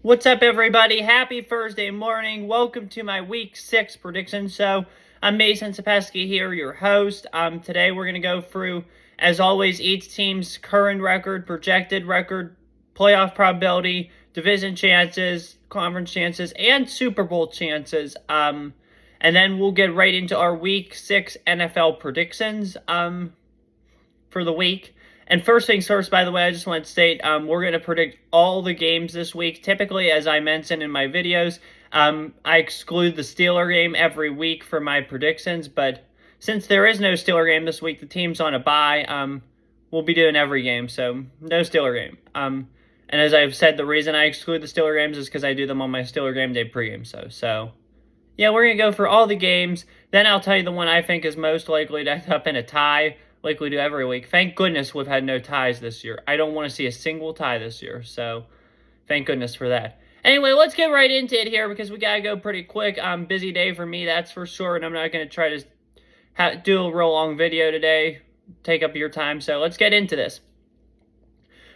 What's up, everybody? Happy Thursday morning. Welcome to my Week 6 prediction show. I'm Mason Sapesky here, your host. Today we're going to go through, as always, each team's current record, projected record, playoff probability, division chances, conference chances, and Super Bowl chances. And then we'll get right into our Week 6 NFL predictions for the week. And first things first, by the way, I just want to state, we're going to predict all the games this week. Typically, as I mentioned in my videos, I exclude the Steeler game every week for my predictions. But since there is no Steeler game this week, the team's on a bye, we'll be doing every game. So, no Steeler game. And as I've said, the reason I exclude the Steeler games is because I do them on my Steeler game day pregame. So yeah, we're going to go for all the games. Then I'll tell you the one I think is most likely to end up in a tie, like we do every week. Thank goodness we've had no ties this year. I don't want to see a single tie this year, so thank goodness for that. Anyway, let's get right into it here because we got to go pretty quick. Busy day for me, that's for sure, and I'm not going to try to do a real long video today, take up your time, so let's get into this.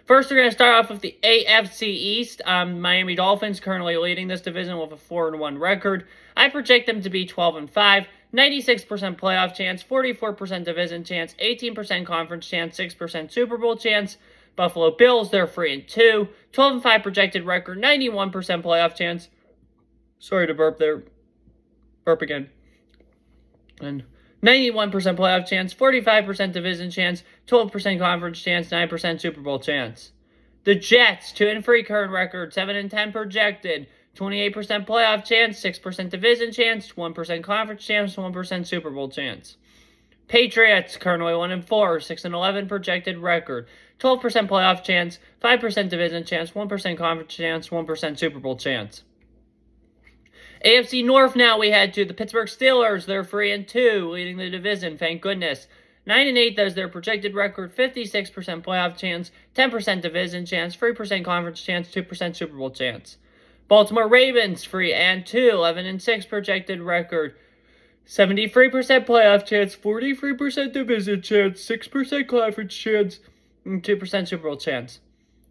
First, we're going to start off with the AFC East. Miami Dolphins currently leading this division with a 4-1 record. I project them to be 12-5. 96% playoff chance, 44% division chance, 18% conference chance, 6% Super Bowl chance. Buffalo Bills, they're 3-2. 12-5 projected record, 91% playoff chance. Sorry to burp there. Burp again. And 91% playoff chance, 45% division chance, 12% conference chance, 9% Super Bowl chance. The Jets, 2-3 current record, 7-10 projected, 28% playoff chance, 6% division chance, 1% conference chance, 1% Super Bowl chance. Patriots, currently 1-4, 6-11 projected record, 12% playoff chance, 5% division chance, 1% conference chance, 1% Super Bowl chance. AFC North now we head to the Pittsburgh Steelers. They're 3-2, leading the division, thank goodness. 9-8, that's their projected record, 56% playoff chance, 10% division chance, 3% conference chance, 2% Super Bowl chance. Baltimore Ravens, 3-2, 11-6 projected record, 73% playoff chance, 43% division chance, 6% conference chance, and 2% Super Bowl chance.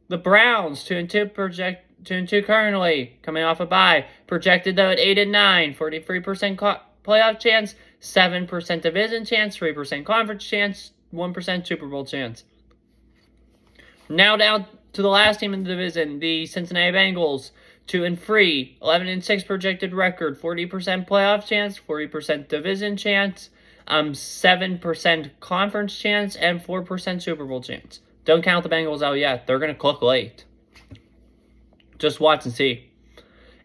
The Browns, 2-2 currently, coming off a bye, projected though at 8-9, 43% playoff chance, 7% division chance, 3% conference chance, 1% Super Bowl chance. Now down to the last team in the division, the Cincinnati Bengals, 2-3, 11-6 projected record, 40% playoff chance, 40% division chance, 7% conference chance, and 4% Super Bowl chance. Don't count the Bengals out yet. They're going to cook late. Just watch and see.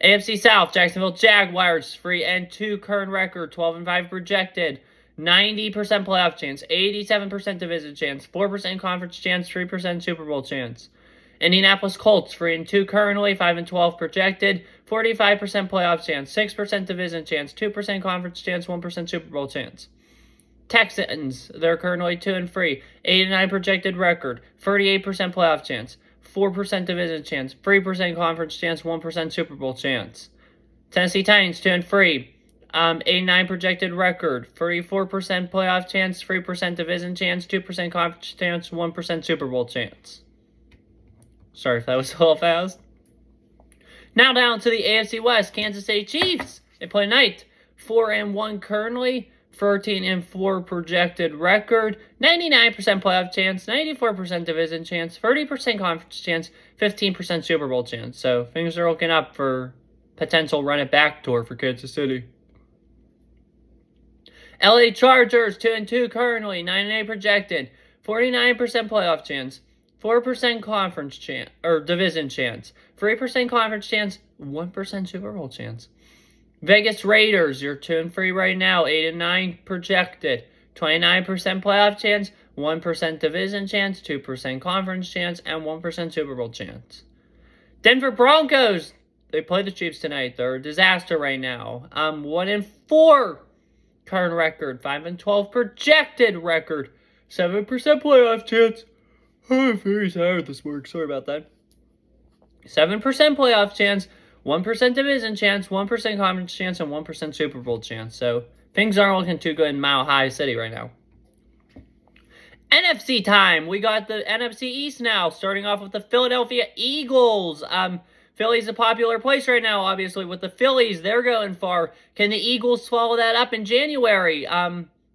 AFC South, Jacksonville Jaguars, 3-2 current record, 12-5 projected, 90% playoff chance, 87% division chance, 4% conference chance, 3% Super Bowl chance. Indianapolis Colts, 3-2 currently, 5-12 projected, 45% playoff chance, 6% division chance, 2% conference chance, 1% Super Bowl chance. Texans, they're currently 2-3, 8-9 projected record, 38% playoff chance, 4% division chance, 3% conference chance, 1% Super Bowl chance. Tennessee Titans, 2-3, 8-9 projected record, 34% playoff chance, 3% division chance, 2% conference chance, 1% Super Bowl chance. Sorry if that was a little fast. Now down to the AFC West, Kansas City Chiefs. They play tonight, 4-1 currently, 13-4 projected record, 99% playoff chance, 94% division chance, 30% conference chance, 15% Super Bowl chance. So things are looking up for potential run-it-back tour for Kansas City. LA Chargers, 2-2 currently, 9-8 projected, 49% playoff chance, 4% conference chance, or division chance, 3% conference chance, 1% Super Bowl chance. Vegas Raiders, you're 2-3 right now, 8-9 projected, 29% playoff chance, 1% division chance, 2% conference chance, and 1% Super Bowl chance. Denver Broncos, they play the Chiefs tonight. They're a disaster right now. 1-4 current record, 5-12 projected record, 7% playoff chance. Oh, I'm very tired this morning. Sorry about that. 7% playoff chance, 1% division chance, 1% conference chance, and 1% Super Bowl chance. So things aren't looking too good in Mile High City right now. NFC time. We got the NFC East now, starting off with the Philadelphia Eagles. Philly's a popular place right now, obviously, with the Phillies. They're going far. Can the Eagles follow that up in January?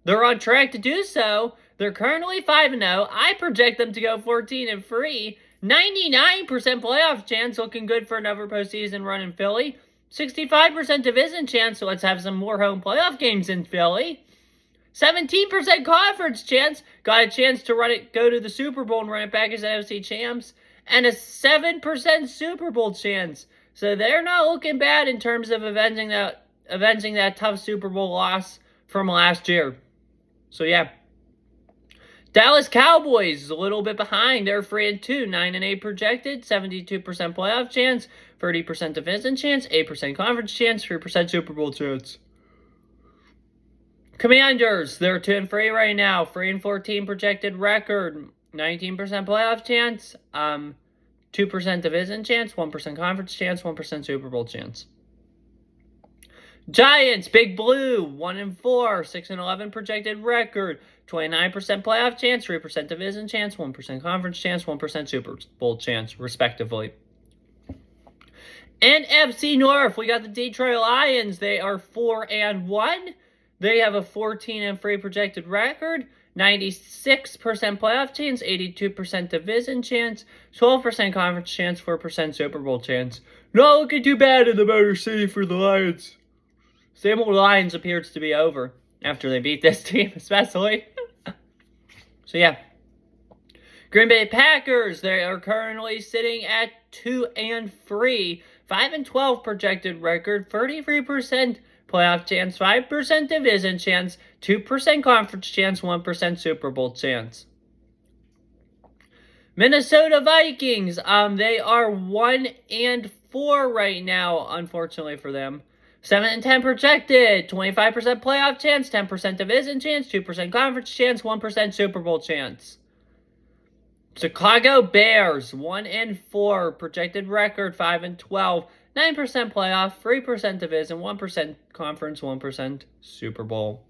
They're on track to do so. They're currently 5-0. I project them to go 14-3. 99% playoff chance, looking good for another postseason run in Philly. 65% division chance, so let's have some more home playoff games in Philly. 17% conference chance, got a chance to go to the Super Bowl and run it back as NFC champs. And a 7% Super Bowl chance. So they're not looking bad in terms of avenging that tough Super Bowl loss from last year. So yeah. Dallas Cowboys is a little bit behind. They're 3-2, 9-8 projected, 72% playoff chance, 30% division chance, 8% conference chance, 3% Super Bowl chance. Commanders, they're 2-3 right now, 3-14 projected record, 19% playoff chance, 2% division chance, 1% conference chance, 1% Super Bowl chance. Giants, Big Blue, 1-4, 6-11 projected record, 29% playoff chance, 3% division chance, 1% conference chance, 1% Super Bowl chance, respectively. NFC North, we got the Detroit Lions. They are 4-1. They have a 14-3 projected record, 96% playoff chance, 82% division chance, 12% conference chance, 4% Super Bowl chance. Not looking too bad in the Motor City for the Lions. Same old Lions appears to be over after they beat this team, especially. So yeah. Green Bay Packers, they are currently sitting at 2-3, 5-12 projected record, 33% playoff chance, 5% division chance, 2% conference chance, 1% Super Bowl chance. Minnesota Vikings, they are 1-4 right now, unfortunately for them. 7-10 projected, 25% playoff chance, 10% division chance, 2% conference chance, 1% Super Bowl chance. Chicago Bears, 1-4 projected record, 5-12, 9% playoff, 3% division, 1% conference, 1% Super Bowl.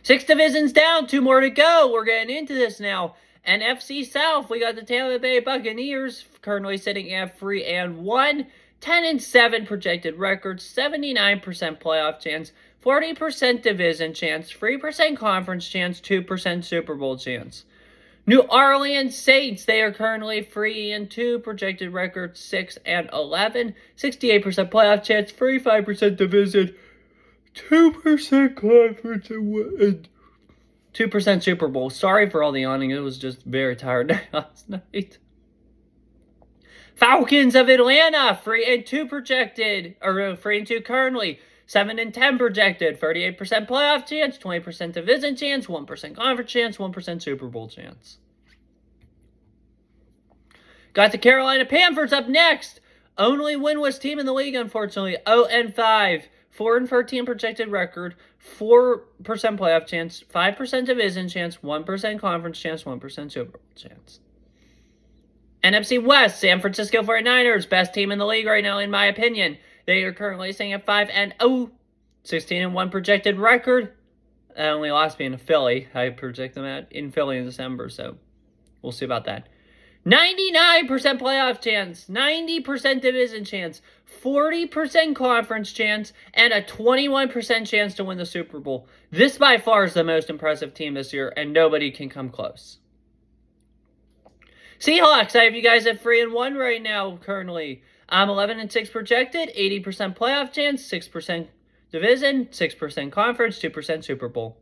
6 divisions down, 2 more to go. We're getting into this now. NFC South, we got the Tampa Bay Buccaneers, currently sitting at 3-1. 10-7 projected record, 79% playoff chance, 40% division chance, 3% conference chance, 2% Super Bowl chance. New Orleans Saints, they are currently 3-2, projected record 6-11, 68% playoff chance, 35% division, 2% conference, and 2% Super Bowl. Sorry for all the yawning, it was just very tired last night. Falcons of Atlanta, 3-2 projected, or 3-2 currently, 7-10 projected, 38% playoff chance, 20% division chance, 1% conference chance, 1% Super Bowl chance. Got the Carolina Panthers up next. Only winless team in the league, unfortunately. 0-5, 4-13 projected record, 4% playoff chance, 5% division chance, 1% conference chance, 1% Super Bowl chance. NFC West, San Francisco 49ers, best team in the league right now, in my opinion. They are currently sitting at 5-0, 16-1 projected record. I only lost being a Philly. I project them in Philly in December, so we'll see about that. 99% playoff chance, 90% division chance, 40% conference chance, and a 21% chance to win the Super Bowl. This by far is the most impressive team this year, and nobody can come close. Seahawks, I have you guys at 3-1 right now currently. 11-6 projected, 80% playoff chance, 6% division, 6% conference, 2% Super Bowl.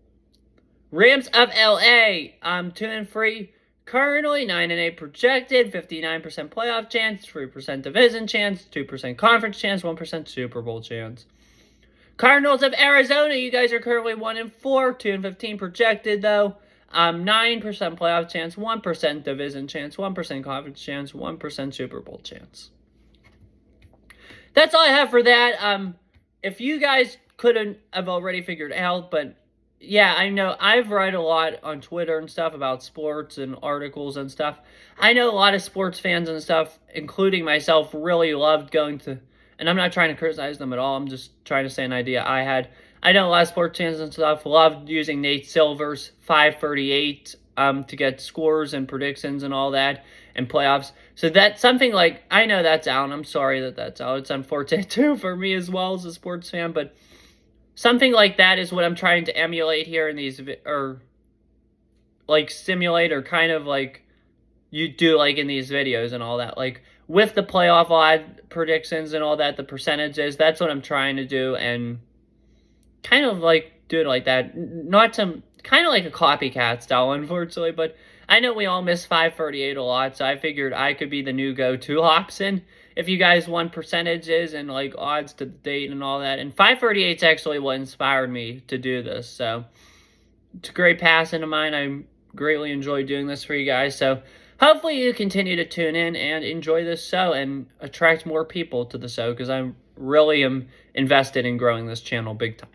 Rams of LA, 2-3 currently, 9-8 projected, 59% playoff chance, 3% division chance, 2% conference chance, 1% Super Bowl chance. Cardinals of Arizona, you guys are currently 1-4, 2-15 projected though. 9% playoff chance, 1% division chance, 1% conference chance, 1% Super Bowl chance. That's all I have for that. If you guys couldn't have already figured out, but yeah, I know I've read a lot on Twitter and stuff about sports and articles and stuff. I know a lot of sports fans and stuff, including myself, really loved going to, and I'm not trying to criticize them at all, I'm just trying to say an idea I had. I know a lot of sports fans and stuff loved using Nate Silver's 538 to get scores and predictions and all that and playoffs. So that's something like, I know that's out, and I'm sorry that that's out. It's unfortunate too for me as well as a sports fan, but something like that is what I'm trying to emulate here in these, or like simulate, or kind of like you do like in these videos and all that. Like with the playoff odd predictions and all that, the percentages, that's what I'm trying to do, and kind of like do it like that. Not some kind of like a copycat style, unfortunately, but I know we all miss 538 a lot, so I figured I could be the new go-to option if you guys want percentages and like odds to the date and all that. And 538 is actually what inspired me to do this, so it's a great passion of mine. I greatly enjoy doing this for you guys, so hopefully you continue to tune in and enjoy this show and attract more people to the show, because I really am invested in growing this channel big time.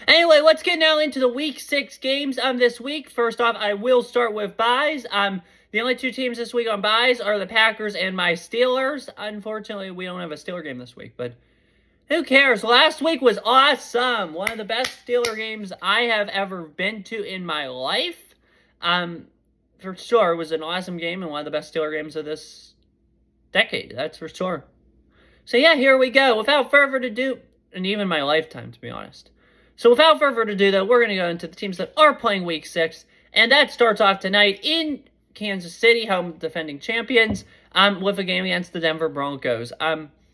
Anyway, let's get now into the Week 6 games this week. First off, I will start with buys. The only two teams this week on buys are the Packers and my Steelers. Unfortunately, we don't have a Steeler game this week, but who cares? Last week was awesome. One of the best Steeler games I have ever been to in my life. For sure, it was an awesome game and one of the best Steeler games of this decade. That's for sure. So yeah, here we go. Without further ado, and even my lifetime, to be honest. So without further ado, though, we're going to go into the teams that are playing Week 6. And that starts off tonight in Kansas City, home defending champions, with a game against the Denver Broncos.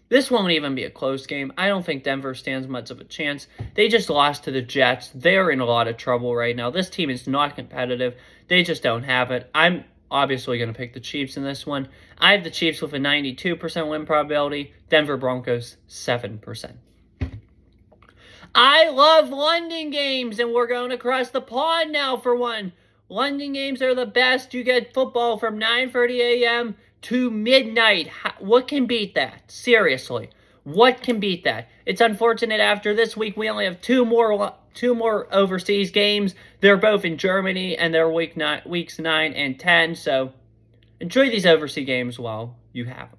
This won't even be a close game. I don't think Denver stands much of a chance. They just lost to the Jets. They're in a lot of trouble right now. This team is not competitive. They just don't have it. I'm obviously going to pick the Chiefs in this one. I have the Chiefs with a 92% win probability. Denver Broncos, 7%. I love London games, and we're going across the pond now for one. London games are the best. You get football from 9:30 a.m. to midnight. What can beat that? Seriously, what can beat that? It's unfortunate after this week we only have two more overseas games. They're both in Germany, and they're weeks 9 and 10. So enjoy these overseas games while you have them.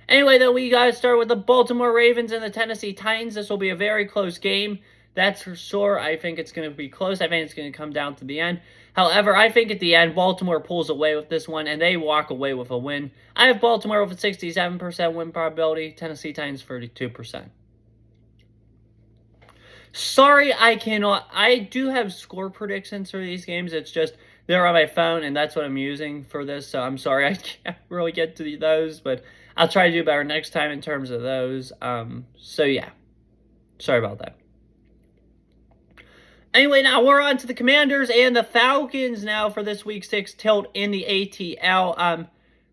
Anyway, though, we got to start with the Baltimore Ravens and the Tennessee Titans. This will be a very close game. That's for sure. I think it's going to be close. I think it's going to come down to the end. However, I think at the end, Baltimore pulls away with this one, and they walk away with a win. I have Baltimore with a 67% win probability. Tennessee Titans, 32%. Sorry, I cannot. I do have score predictions for these games. It's just they're on my phone, and that's what I'm using for this. So I'm sorry I can't really get to those, but I'll try to do better next time in terms of those. So yeah, sorry about that. Anyway, now we're on to the Commanders and the Falcons now for this Week 6 tilt in the ATL.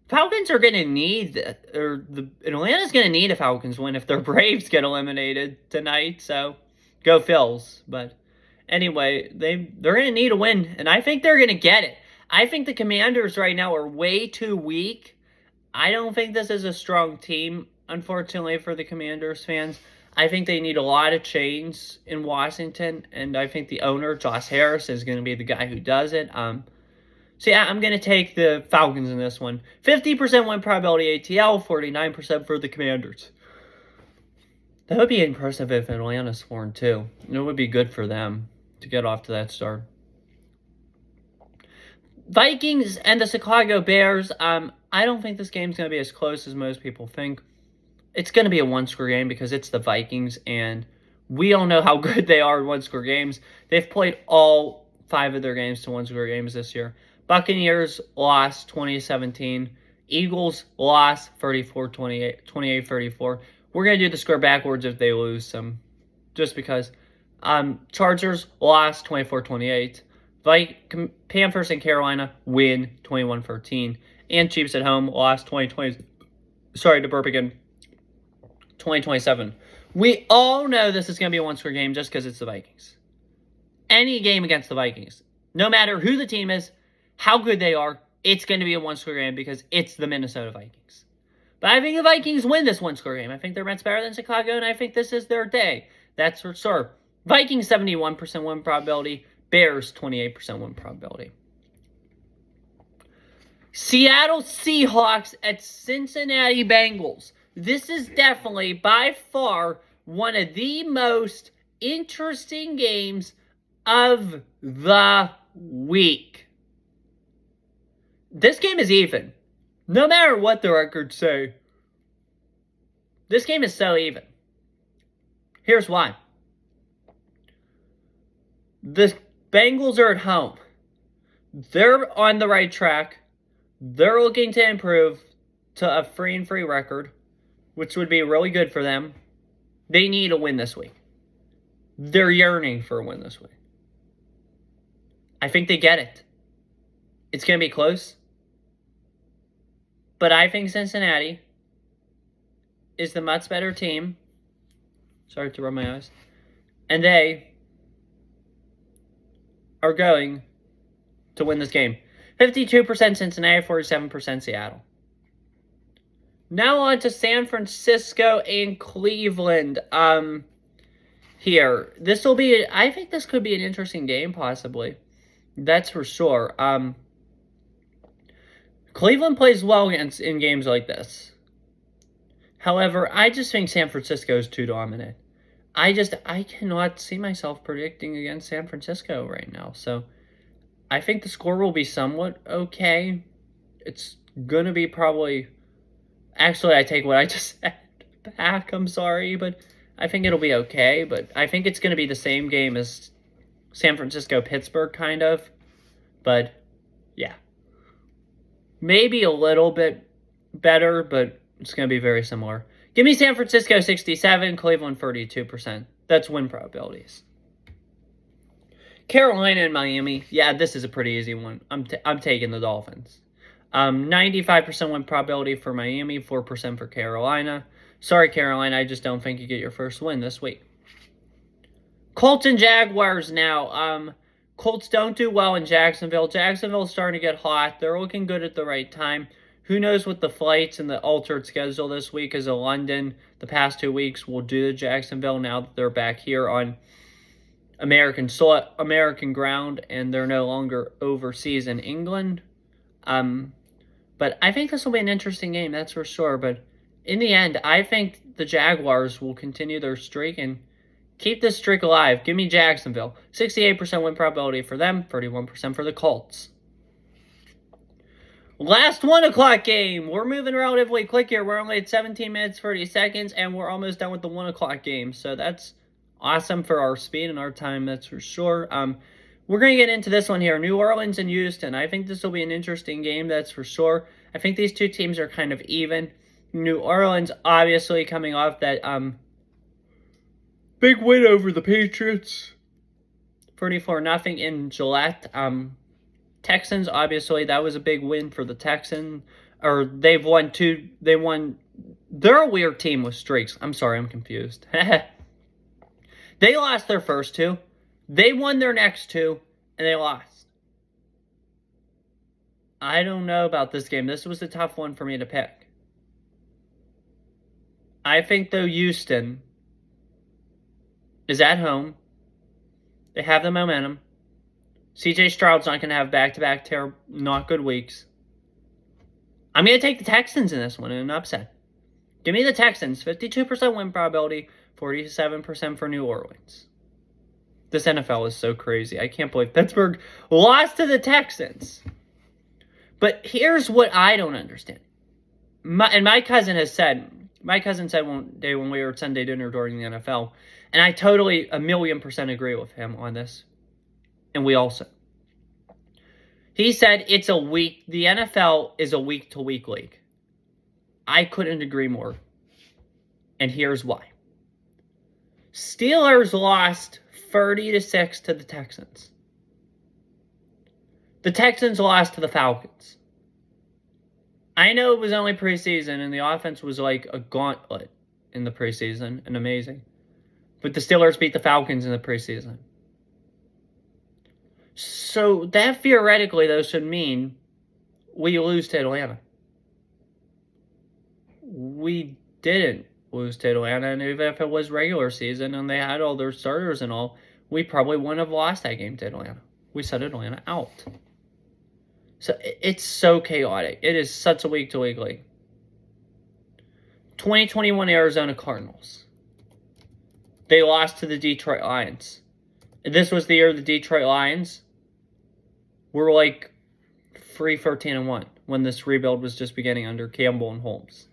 Falcons are going to need, Atlanta's going to need a Falcons win if their Braves get eliminated tonight. So go Phils. But anyway, they're going to need a win, and I think they're going to get it. I think the Commanders right now are way too weak. I don't think this is a strong team, unfortunately, for the Commanders fans. I think they need a lot of change in Washington, and I think the owner, Josh Harris, is going to be the guy who does it. So yeah, I'm going to take the Falcons in this one. 50% win probability ATL, 49% for the Commanders. That would be impressive if Atlanta's 4-2. It would be good for them to get off to that start. Vikings and the Chicago Bears. I don't think this game's going to be as close as most people think. It's going to be a one-score game because it's the Vikings, and we all know how good they are in one-score games. They've played all 5 of their games to one-score games this year. Buccaneers lost 2017. Eagles lost 28-34. We're going to do the score backwards if they lose some, just because. Chargers lost 24-28. Panthers and Carolina win 21-13. And Chiefs at home lost 2027. We all know this is going to be a one-score game just because it's the Vikings. Any game against the Vikings, no matter who the team is, how good they are, it's going to be a one-score game because it's the Minnesota Vikings. But I think the Vikings win this one-score game. I think they're much better than Chicago, and I think this is their day. That's for sure. Vikings, 71% win probability. Bears, 28% win probability. Seattle Seahawks at Cincinnati Bengals. This is definitely, by far, one of the most interesting games of the week. This game is even. No matter what the records say, this game is so even. Here's why. The Bengals are at home. They're on the right track. They're looking to improve to a 3-3 record, which would be really good for them. They need a win this week. They're yearning for a win this week. I think they get it. It's going to be close. But I think Cincinnati is the much better team. Sorry to rub my eyes. And they are going to win this game. 52% Cincinnati, 47% Seattle. Now on to San Francisco and Cleveland. Here. I think this could be an interesting game, possibly. That's for sure. Cleveland plays well in games like this. However, I just think San Francisco is too dominant. I cannot see myself predicting against San Francisco right now. So, I think the score will be somewhat okay. It's going to be probably... Actually, I take what I just said back. I'm sorry, but I think it'll be okay. But I think it's going to be the same game as San Francisco-Pittsburgh, kind of. But, yeah. Maybe a little bit better, but it's going to be very similar. Give me San Francisco 67, Cleveland 32%. That's win probabilities. Carolina and Miami. Yeah, this is a pretty easy one. I'm taking the Dolphins. 95% win probability for Miami, 4% for Carolina. Sorry, Carolina, I just don't think you get your first win this week. Colts and Jaguars now. Colts don't do well in Jacksonville. Jacksonville's starting to get hot. They're looking good at the right time. Who knows what the flights and the altered schedule this week is of London the past 2 weeks will do to Jacksonville now that they're back here on American soil, American ground, and they're no longer overseas in England. But I think this will be an interesting game, that's for sure. But in the end, I think the Jaguars will continue their streak and keep this streak alive. Give me Jacksonville. 68% win probability for them, 31% for the Colts. Last 1 o'clock game. We're moving relatively quick here. We're only at 17 minutes, 30 seconds, and we're almost done with the 1 o'clock game. So that's awesome for our speed and our time, that's for sure. We're going to get into this one here. New Orleans and Houston. I think this will be an interesting game, that's for sure. I think these two teams are kind of even. New Orleans obviously coming off that big win over the Patriots. 34-0 in Gillette. Texans, obviously, that was a big win for the Texans. Or they've won two. They're a weird team with streaks. I'm sorry, I'm confused. They lost their first 2. They won their next 2, and they lost. I don't know about this game. This was a tough one for me to pick. I think, though, Houston is at home. They have the momentum. C.J. Stroud's not going to have back-to-back not good weeks. I'm going to take the Texans in this one in an upset. Give me the Texans. 52% win probability, 47% for New Orleans. This NFL is so crazy. I can't believe Pittsburgh lost to the Texans. But here's what I don't understand. My cousin said one day when we were at Sunday dinner during the NFL, and I totally 1,000,000% agree with him on this. And we also. He said the NFL is a week-to-week league. I couldn't agree more. And here's why. Steelers lost 30-6 to the Texans. The Texans lost to the Falcons. I know it was only preseason and the offense was like a gauntlet in the preseason and amazing. But the Steelers beat the Falcons in the preseason. So that theoretically, though, should mean we lose to Atlanta. We didn't lose to Atlanta, and even if it was regular season and they had all their starters and all, we probably wouldn't have lost that game to Atlanta. We set Atlanta out. So it's so chaotic. It is such a week-to-week league. 2021 Arizona Cardinals. They lost to the Detroit Lions. This was the year the Detroit Lions were like 3-13-1. when this rebuild was just beginning under Campbell and Holmes.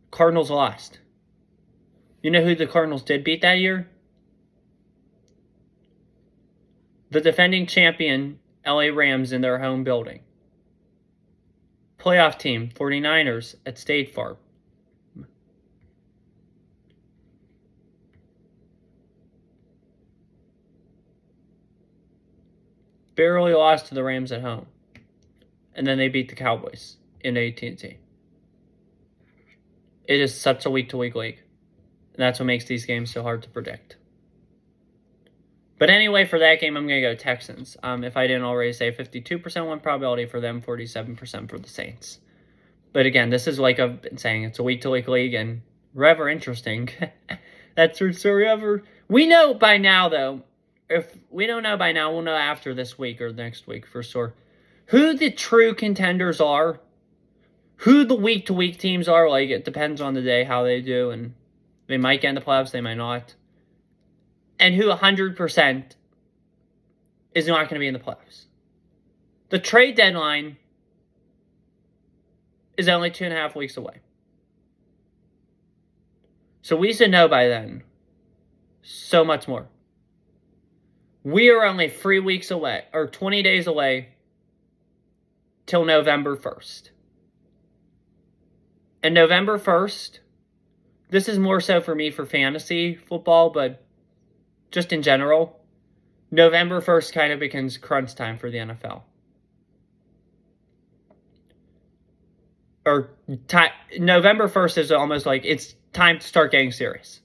Cardinals lost. You know who the Cardinals did beat that year? The defending champion LA Rams in their home building. Playoff team, 49ers at State Farm. Barely lost to the Rams at home. And then they beat the Cowboys in AT&T. It is such a week-to-week league. And that's what makes these games so hard to predict. But anyway, for that game, I'm going to go Texans. If I didn't already say, 52% win probability for them, 47% for the Saints. But again, this is like I've been saying, it's a week-to-week league, and forever interesting. That's forever. We know by now, though. If we don't know by now, we'll know after this week or next week for sure. Who the true contenders are. Who the week-to-week teams are. Like, it depends on the day, how they do, and they might get in the playoffs, they might not. And who 100% is not going to be in the playoffs. The trade deadline is only 2.5 weeks away. So we should know by then so much more. We are only 3 weeks away, or 20 days away, till November 1st. And November 1st, this is more so for me for fantasy football, but just in general, November 1st kind of becomes crunch time for the NFL. November 1st is almost like it's time to start getting serious.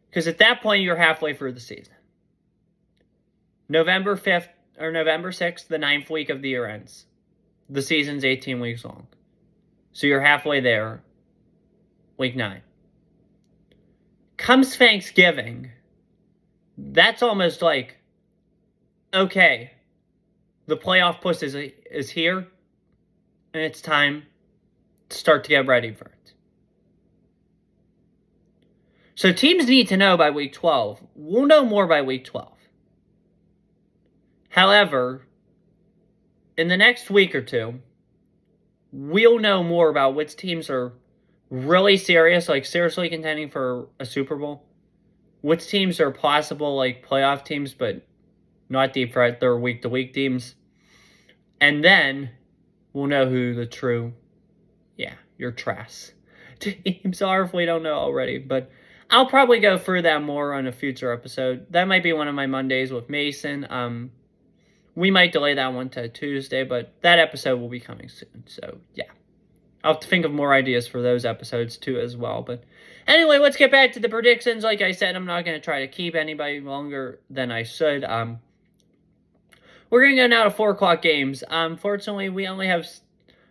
Because at that point, you're halfway through the season. November 5th or November 6th, the 9th week of the year ends. The season's 18 weeks long. So you're halfway there. Week 9. Comes Thanksgiving. That's almost like, okay, the playoff push is here, and it's time to start to get ready for it. So teams need to know by week 12. We'll know more by week 12. However, in the next week or two, we'll know more about which teams are really serious, like seriously contending for a Super Bowl. Which teams are possible, like playoff teams, but not deep threat. They're week-to-week teams. And then we'll know who the true, your trash teams are if we don't know already. But I'll probably go through that more on a future episode. That might be one of my Mondays with Mason. We might delay that one to Tuesday, but that episode will be coming soon. So, yeah. I'll have to think of more ideas for those episodes, too, as well. But anyway, let's get back to the predictions. Like I said, I'm not going to try to keep anybody longer than I should. We're going to go now to 4 o'clock games. Fortunately, we only have,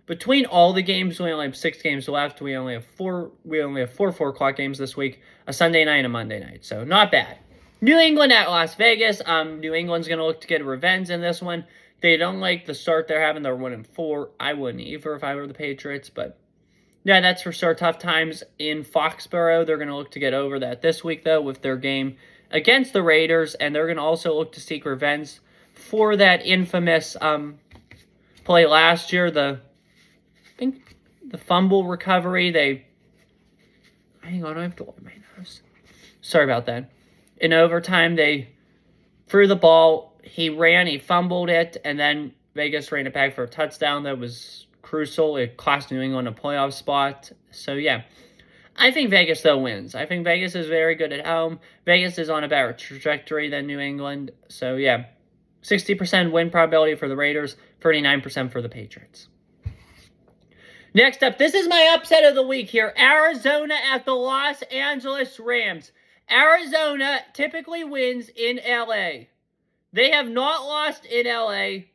between all the games, we only have 6 games left. We only have 4 4 o'clock games this week, a Sunday night and a Monday night. So, not bad. New England at Las Vegas. New England's going to look to get revenge in this one. They don't like the start they're having. They're 1-4. I wouldn't either if I were the Patriots. But, yeah, that's for sure. Tough times in Foxborough. They're going to look to get over that this week, though, with their game against the Raiders. And they're going to also look to seek revenge for that infamous play last year. I think the fumble recovery. Hang on, I have to look at my nose. Sorry about that. In overtime, they threw the ball. He ran, he fumbled it, and then Vegas ran it back for a touchdown that was crucial. It cost New England a playoff spot. So, yeah. I think Vegas, though, wins. I think Vegas is very good at home. Vegas is on a better trajectory than New England. So, yeah. 60% win probability for the Raiders, 39% for the Patriots. Next up, this is my upset of the week here. Arizona at the Los Angeles Rams. Arizona typically wins in LA. They have not lost in LA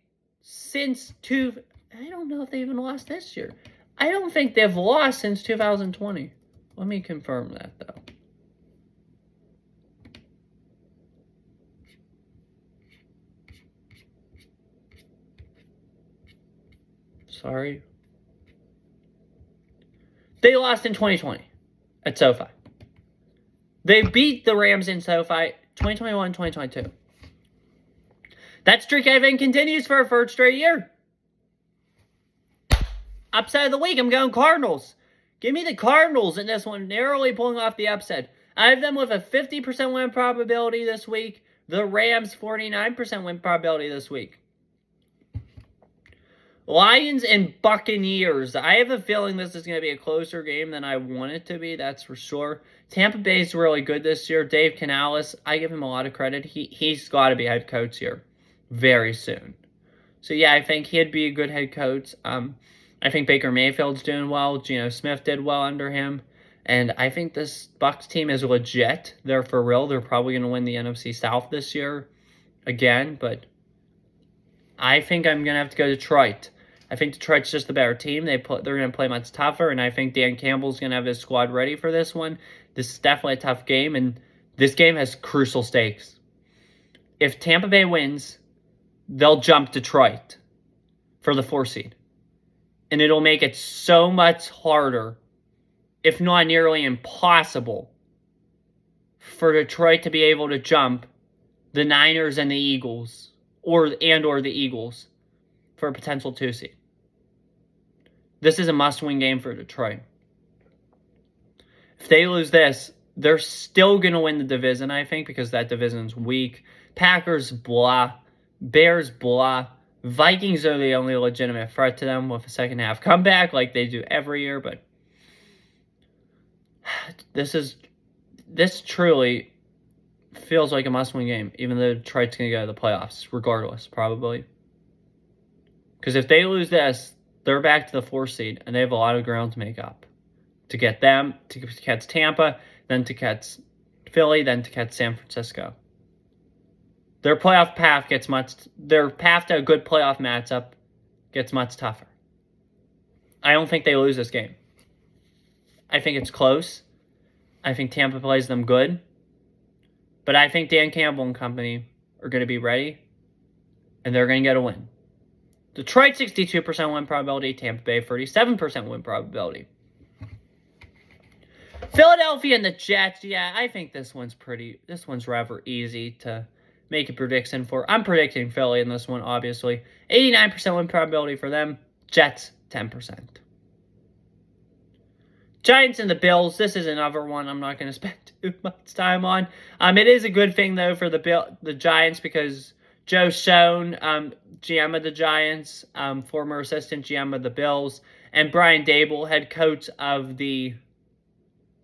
since I don't know if they even lost this year. I don't think they've lost since 2020. Let me confirm that, though. Sorry. They lost in 2020 at SoFi. They beat the Rams in SoFi 2021, 2022. That streak, I think, continues for a third straight year. Upset of the week, I'm going Cardinals. Give me the Cardinals in this one, narrowly pulling off the upset. I have them with a 50% win probability this week. The Rams, 49% win probability this week. Lions and Buccaneers. I have a feeling this is going to be a closer game than I want it to be, that's for sure. Tampa Bay is really good this year. Dave Canales, I give him a lot of credit. He's got to be head coach here very soon. So, yeah, I think he'd be a good head coach. I think Baker Mayfield's doing well. Geno Smith did well under him. And I think this Bucs team is legit. They're for real. They're probably going to win the NFC South this year again. But I think I'm going to have to go Detroit. I think Detroit's just the better team. They're going to play much tougher. And I think Dan Campbell's going to have his squad ready for this one. This is definitely a tough game. And this game has crucial stakes. If Tampa Bay wins, they'll jump Detroit for the 4 seed. And it'll make it so much harder, if not nearly impossible, for Detroit to be able to jump the Niners and the Eagles, or the Eagles, for a potential 2 seed. This is a must-win game for Detroit. If they lose this, they're still going to win the division, I think, because that division's weak. Packers, blah. Bears, blah. Vikings are the only legitimate threat to them with a second half comeback like they do every year, but this truly feels like a must-win game, even though Detroit's going to go to the playoffs, regardless, probably. Because if they lose this, they're back to the 4 seed, and they have a lot of ground to make up. To get them, to catch Tampa, then to catch Philly, then to catch San Francisco. Their path to a good playoff matchup gets much tougher. I don't think they lose this game. I think it's close. I think Tampa plays them good. But I think Dan Campbell and company are going to be ready. And they're going to get a win. Detroit, 62% win probability. Tampa Bay, 37% win probability. Philadelphia and the Jets. Yeah, I think this one's rather easy to make a prediction for. I'm predicting Philly in this one, obviously. 89% win probability for them. Jets, 10%. Giants and the Bills. This is another one I'm not going to spend too much time on. It is a good thing, though, for the Giants because Joe Schoen, GM of the Giants, former assistant GM of the Bills, and Brian Dable, head coach of the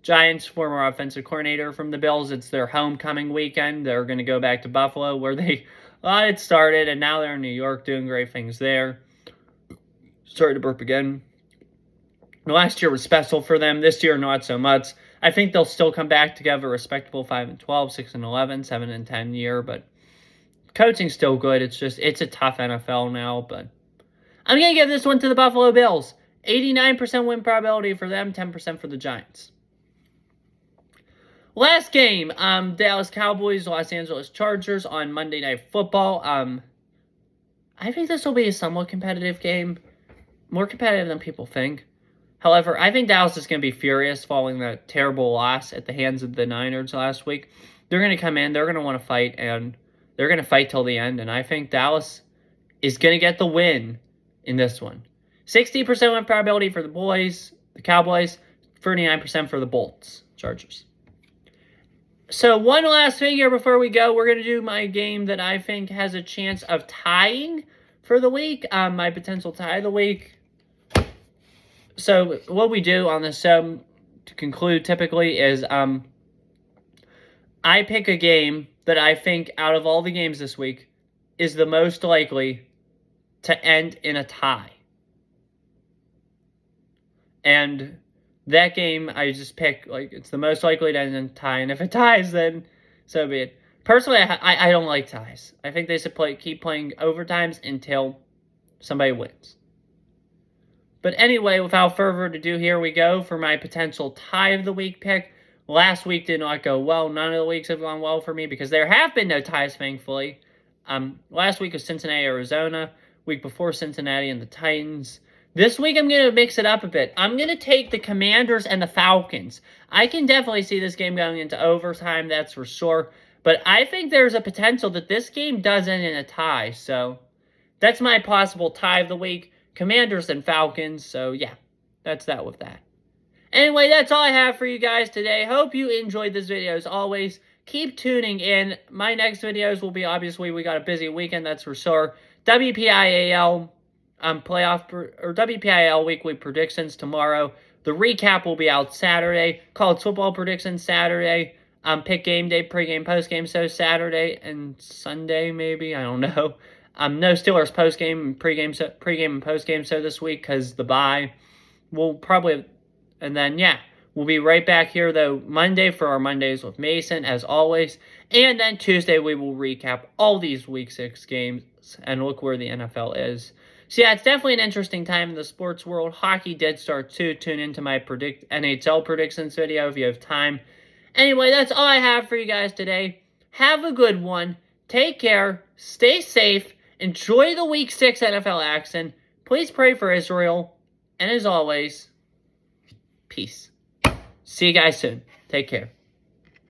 Giants, former offensive coordinator from the Bills. It's their homecoming weekend. They're going to go back to Buffalo where it started, and now they're in New York doing great things there. Sorry to burp again. Last year was special for them. This year, not so much. I think they'll still come back together, respectable 5-12, 6-11, 7-10 year, but coaching's still good. It's a tough NFL now, but I'm going to give this one to the Buffalo Bills. 89% win probability for them, 10% for the Giants. Last game, Dallas Cowboys, Los Angeles Chargers on Monday Night Football. I think this will be a somewhat competitive game. More competitive than people think. However, I think Dallas is going to be furious following that terrible loss at the hands of the Niners last week. They're going to come in, they're going to want to fight, and they're going to fight till the end. And I think Dallas is going to get the win in this one. 60% win probability for the Cowboys, 39% for the Bolts, Chargers. So one last thing here before we go. We're going to do my game that I think has a chance of tying for the week. My potential tie of the week. So what we do on this to conclude typically is I pick a game that I think out of all the games this week is the most likely to end in a tie. And that game I just pick, it's the most likely to end in a tie. And if it ties, then so be it. Personally, I don't like ties. I think they should keep playing overtimes until somebody wins. But anyway, without further ado, here we go for my potential tie of the week pick. Last week did not go well. None of the weeks have gone well for me because there have been no ties, thankfully. Last week was Cincinnati, Arizona. Week before, Cincinnati and the Titans. This week, I'm going to mix it up a bit. I'm going to take the Commanders and the Falcons. I can definitely see this game going into overtime, that's for sure. But I think there's a potential that this game does end in a tie. So that's my possible tie of the week. Commanders and Falcons. So, yeah, that's that with that. Anyway, that's all I have for you guys today. Hope you enjoyed this video as always. Keep tuning in. My next videos will be, obviously, we got a busy weekend, that's for sure. WPIAL WPIAL weekly predictions tomorrow. The recap will be out Saturday. College football predictions Saturday. Pick game day, pregame, postgame, so Saturday and Sunday maybe. I don't know. No Steelers postgame, pregame and postgame, so this week because the bye. We'll probably, and then yeah, we'll be right back here though Monday for our Mondays with Mason as always, and then Tuesday we will recap all these Week 6 games and look where the NFL is. So yeah, it's definitely an interesting time in the sports world. Hockey did start too. Tune into my NHL predictions video if you have time. Anyway, that's all I have for you guys today. Have a good one. Take care. Stay safe. Enjoy the Week 6 NFL action. Please pray for Israel. And as always, peace. See you guys soon. Take care.